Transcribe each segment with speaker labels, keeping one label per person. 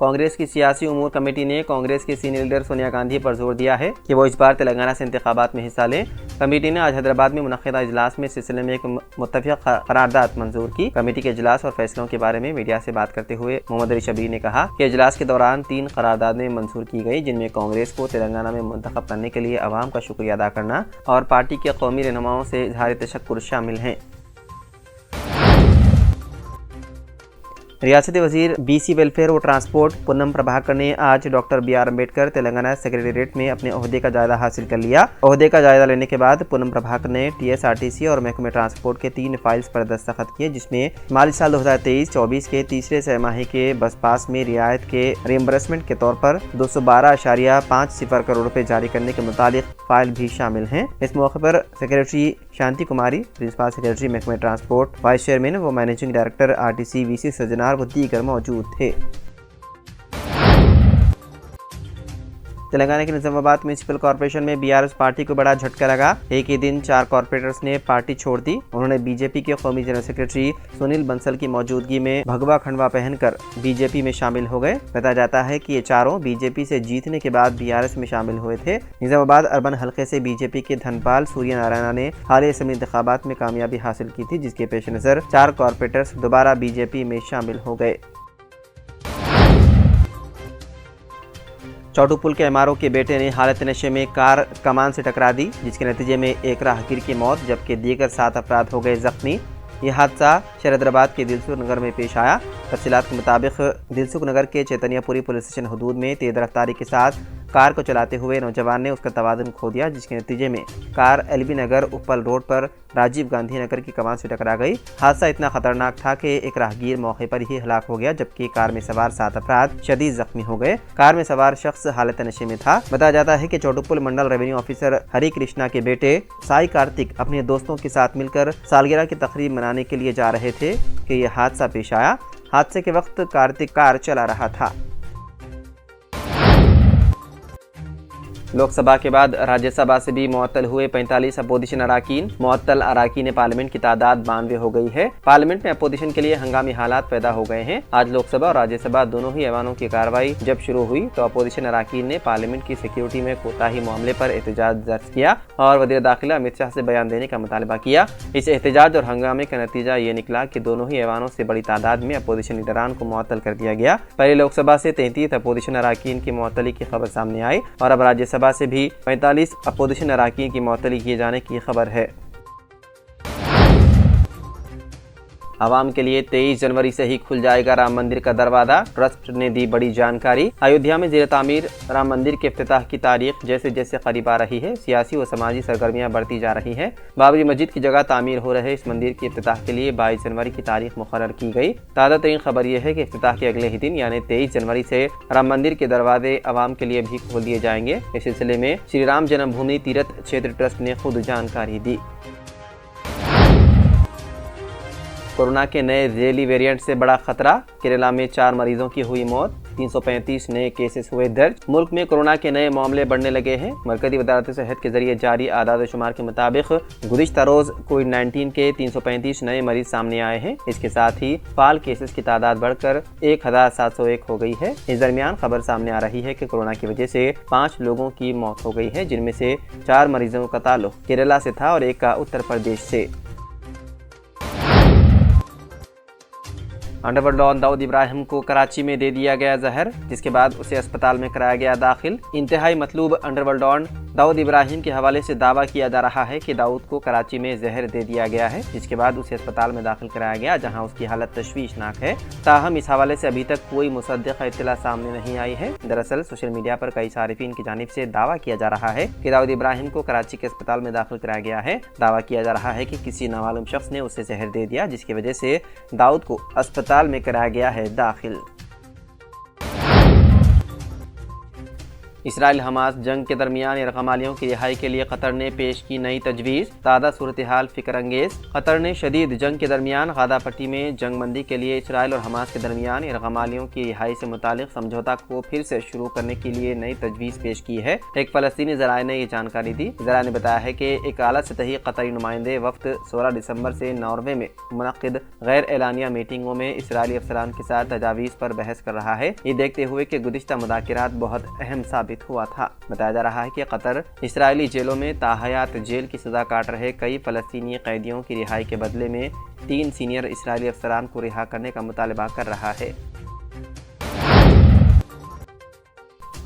Speaker 1: कांग्रेस की सियासी उमूर कमेटी ने कांग्रेस की सीनियर लीडर सोनिया गांधी पर जोर दिया है कि वो इस बार तेलंगाना से इंतखाबात में हिस्सा लें। कमेटी ने आज हैदराबाद में मुनक़िदा इजलास में सिलसिले में एक मुत्तफ़िक़ करारदाद मंजूर की। कमेटी के इजलास और फैसलों के बारे में मीडिया से बात करते हुए मोहम्मद अली शबीर ने कहा कि इजलास के दौरान 3 करारदादें मंजूर की गई, जिनमें कांग्रेस को तेलंगाना में मुंतखब करने के लिए अवाम का शुक्रिया अदा करना और पार्टी के कौमी रहनुमाओं से इज़हार तशक्कुर शामिल हैं। रियासती वजीर BC वेलफेयर और ट्रांसपोर्ट पूनम प्रभाकर ने आज doctor BR Ambedkar Telangana secretariat में अपने ओहदे का जायजा हासिल कर लिया। ओहदे का जायजा लेने के बाद पूनम प्रभाकर ने TSRTC और महकमे ट्रांसपोर्ट के 3 फाइल्स पर दस्तखत किए, जिसमें माली साल 2023-24 के तीसरे तिमाही के बस पास में रियायत के रिएम्बर्समेंट के तौर पर 212.50 करोड़ रुपए जारी करने के मुतालिक फाइल भी शामिल हैं। इस मौके पर सेक्रेटरी शांति कुमारी, प्रिंसिपल सेक्रेटरी महकमे ट्रांसपोर्ट, वाइस चेयरमैन व managing director RTC VC Sajjanar व दीगर मौजूद थे। तेलंगाना के निजामाबाद म्यूनिसिपल कॉर्पोरेशन में BRS पार्टी को बड़ा झटका लगा। एक ही दिन 4 कॉर्पोरेटर्स ने पार्टी छोड़ दी। उन्होंने BJP के कौमी जनरल सेक्रेटरी सुनील बंसल की मौजूदगी में भगवा खंडवा पहनकर BJP में शामिल हो गए। बताया जाता है कि ये चारों BJP से जीतने के बाद BRS में शामिल हुए थे। निजामाबाद अर्बन हल्के से BJP के धनपाल सूर्य नारायण ने हाल ही असेंबली इंतखाबात में कामयाबी हासिल की थी, जिसके पेश नज़र 4 कॉर्पोरेटर्स दोबारा BJP में शामिल हो गए। चौटुपुल के एमआरओ के बेटे ने हालत नशे में कार कमान से टकरा दी, जिसके नतीजे में एक राहगीर की मौत जबकि दीगर 7 अफराद हो गए जख्मी। यह हादसा हैदराबाद के दिलसुख नगर में पेश आया। तफसीलात के मुताबिक दिलसुख नगर के चैतन्यपुरी पुलिस स्टेशन हदूद में तेज रफ्तारी के साथ कार को चलाते हुए नौजवान ने उसका तवाज़ुन खो दिया, जिसके नतीजे में कार LB नगर उपल रोड पर राजीव गांधी नगर की कमान से टकरा गई। हादसा इतना खतरनाक था कि एक राहगीर मौके पर ही हलाक हो गया, जबकि कार में सवार 7 अफराद शदीद जख्मी हो गए। कार में सवार शख्स हालत नशे में था। बताया जाता है कि चौटुपुल मंडल रेवेन्यू ऑफिसर हरि कृष्णा के बेटे साई कार्तिक अपने दोस्तों के साथ मिलकर सालगिरह की तकरीब मनाने के लिए जा रहे थे कि यह हादसा पेश आया। हादसे के वक्त कार्तिक कार चला रहा था। लोकसभा के बाद राज्यसभा से भी मुअत्तल हुए 45 अपोजिशन अराकीन। मुअत्तल अराकीन पार्लियामेंट की तादाद 92 हो गई है। पार्लियामेंट में अपोजिशन के लिए हंगामी हालात पैदा हो गए हैं। आज लोकसभा और राज्यसभा दोनों ही ऐवानों की कार्रवाई जब शुरू हुई तो अपोजिशन अराकीन ने पार्लियामेंट की सिक्योरिटी में कोताही मामले पर एहतजाज दर्ज किया और वज़ीर दाखिला अमित शाह से बयान देने का मुतालबा किया। इस एहतजाज और हंगामे का नतीजा ये निकला कि दोनों ही ऐवानों से बड़ी तादाद में अपोजिशन लीडरान को मुअत्तल कर दिया गया। पहले लोकसभा से 33 अपोजिशन अराकीन की मुअत्तली की खबर सामने आई और अब राज्यसभा से भी 45 अपोजिशन अराकीन की मुअत्तली किए जाने की खबर है। आवाम के लिए 23 जनवरी से ही खुल जाएगा राम मंदिर का दरवाजा। ट्रस्ट ने दी बड़ी जानकारी। अयोध्या में ज़ेर तामीर राम मंदिर के इफ्तिताह की तारीख जैसे जैसे करीब आ रही है, सियासी व समाजी सरगर्मियां बढ़ती जा रही हैं। बाबरी मस्जिद की जगह तामीर हो रहे इस मंदिर के इफ्तिताह के लिए 22 जनवरी की तारीख मुकर्रर की गई। ताज़ा तरीन खबर यह है कि इफ्तिताह के अगले ही दिन यानी 23 जनवरी से राम मंदिर के दरवाजे आवाम के लिए भी खोल दिए जाएंगे। इस सिलसिले में श्री राम जन्मभूमि तीर्थ क्षेत्र ट्रस्ट ने खुद जानकारी दी। कोरोना के नए ज़ेली वेरिएंट से बड़ा खतरा। केरला में 4 मरीजों की हुई मौत, 335 नए केसेस हुए दर्ज। मुल्क में कोरोना के नए मामले बढ़ने लगे हैं। मरकजी वजारत सेहत के जरिए जारी आदाद शुमार के मुताबिक गुज़िश्ता रोज़ कोविड-19 के 335 नए मरीज सामने आए हैं। इसके साथ ही फाल केसेस की तादाद बढ़कर 1701 हो गई है। इस दरमियान खबर सामने आ रही है कि कोरोना की वजह से 5 लोगों की मौत हो गई है, जिनमें से 4 मरीजों का ताल्लुक केरला से था और एक का उत्तर प्रदेश से। अंडरवर्ल्ड डॉन दाऊद इब्राहिम को कराची में दे दिया गया जहर, जिसके बाद उसे अस्पताल में कराया गया दाखिल। इंतहाई मतलूब अंडरवर्ल्ड डॉन दाऊद इब्राहिम के हवाले से दावा किया जा रहा है कि दाऊद को कराची में जहर दे दिया गया है, जिसके बाद उसे अस्पताल में दाखिल कराया गया, जहां उसकी हालत तशवीशनाक है। ताहम इस हवाले से अभी तक कोई मुसद्दिक़ इत्तला सामने नहीं आई है। दरअसल सोशल मीडिया पर कई सारिफीन की जानिब से दावा किया जा रहा है कि दाऊद इब्राहिम को कराची के अस्पताल में दाखिल कराया गया है। दावा किया जा रहा है कि किसी नामालूम शख्स ने उसे जहर दे दिया, जिसकी वजह से दाऊद को अस्पताल में कराया गया है दाखिल। इसराइल हमास जंग के दरमियान यरगमालियों की रिहाई के लिए कतर ने पेश की नई तजवीज़। ताज़ा सूरत हाल फिक्र अंगेज। कतर ने शदीद जंग के दरमियान गाजा पट्टी में जंगबंदी के लिए इसराइल और हमास के दरमियान यरगमालियों की रिहाई से मुतालिक समझौता को फिर से शुरू करने के लिए नई तजवीज़ पेश की है। एक फ़लस्तीनी ज़राए ने ये जानकारी दी। ज़राए ने बताया है कि एक आला सतही कतरी नुमाइंदे वक्त 16 दिसंबर से नॉर्वे में मुनक़िद गैर एलानिया मीटिंगों में इसराइली अफसरान के साथ तजावीज़ पर बहस कर रहा है। ये देखते हुए कि गुज़िश्ता मुज़ाकरात बहुत अहम साबित हुआ था। बताया जा रहा है कि कतर इसराइली जेलों में ताहयात जेल की सज़ा काट रहे कई फ़लस्तीनी कैदियों की रिहाई के बदले में 3 सीनियर इसराइली अफसरान को रिहा करने का मुतालबा कर रहा है।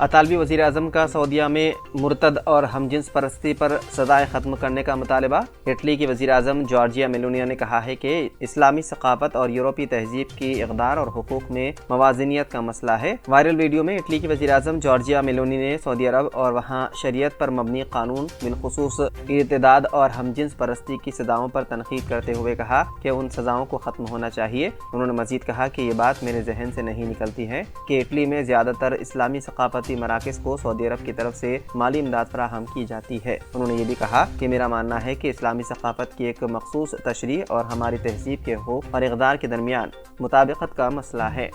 Speaker 1: अतालवी वज़ीर आज़म का सऊदीया में मुर्तद और हमजिन्स परस्ती पर सज़ाएँ ख़त्म करने का मुतालबा। इटली की वज़ीर आज़म जॉर्जिया मेलोनी ने कहा है कि इस्लामी सकाफ़त और यूरोपी तहज़ीब की इक़दार और हुकूक़ में मवाज़नियत का मसला है। वायरल वीडियो में इटली की वज़ीर आज़म जॉर्जिया मेलोनी ने सऊदी अरब और वहाँ शरीयत पर मबनी कानून बिलखुसूस इर्तिदाद और हमजिन्स परस्ती की सज़ाओं पर तनक़ीद करते हुए कहा कि उन सज़ाओं को ख़त्म होना चाहिए। उन्होंने मज़ीद कहा कि ये बात मेरे जहन से नहीं निकलती है कि इटली में ज़्यादातर इस्लामी सकाफ़त मराकज़ को सऊदी अरब की तरफ से माली इमदाद फराहम की जाती है। उन्होंने ये भी कहा कि मेरा मानना है कि इस्लामी सकाफ़त की एक मखसूस तशरीह और हमारी तहज़ीब के हुकूक़ और इक़दार के दरमियान मुताबिकत का मसला है।